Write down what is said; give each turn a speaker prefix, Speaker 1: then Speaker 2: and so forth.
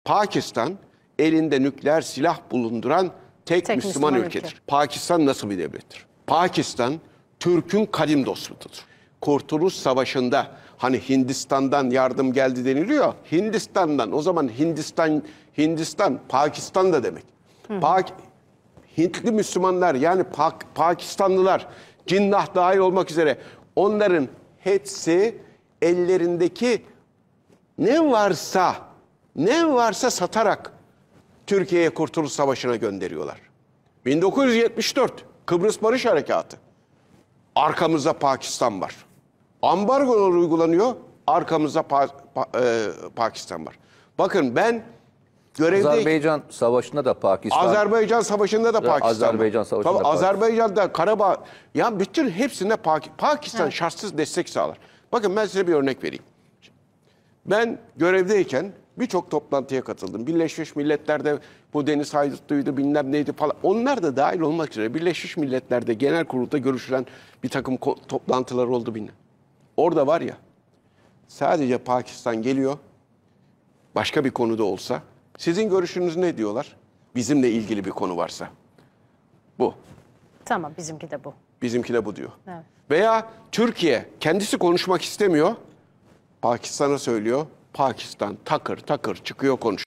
Speaker 1: Pakistan elinde nükleer silah bulunduran tek Müslüman ülkedir. Pakistan nasıl bir devlettir? Pakistan Türk'ün kadim dostudur. Kurtuluş Savaşı'nda hani Hindistan'dan yardım geldi deniliyor. Hindistan'dan, o zaman Hindistan Pakistan da demek. Hintli Müslümanlar, yani Pakistanlılar, Cinnah dahil olmak üzere, onların hepsi ellerindeki ne varsa satarak Türkiye'ye Kurtuluş Savaşı'na gönderiyorlar. 1974 Kıbrıs Barış Harekatı. Arkamızda Pakistan var. Ambargolar uygulanıyor. Arkamızda Pakistan var. Bakın ben görevde...
Speaker 2: Azerbaycan Savaşı'nda da Pakistan.
Speaker 1: Azerbaycan Savaşı'nda da Pakistan.
Speaker 2: Azerbaycan Savaşı'nda
Speaker 1: tabii Azerbaycan'da, Karabağ, ya bütün hepsinde Pakistan evet, şartsız destek sağlar. Bakın ben size bir örnek vereyim. Ben görevdeyken birçok toplantıya katıldım. Birleşmiş Milletler'de bu Deniz Haydutlu'ydu, bilmem neydi falan. Onlar da dahil olmak üzere Birleşmiş Milletler'de genel kurulda görüşülen bir takım toplantılar oldu bilmem. Orada var ya, sadece Pakistan geliyor, başka bir konuda olsa, sizin görüşünüz ne diyorlar? Bizimle ilgili bir konu varsa. Bu.
Speaker 3: Tamam, bizimki de bu.
Speaker 1: Bizimki de bu diyor.
Speaker 3: Evet.
Speaker 1: Veya Türkiye kendisi konuşmak istemiyor, Pakistan'a söylüyor. Pakistan takır takır çıkıyor konuşuyor.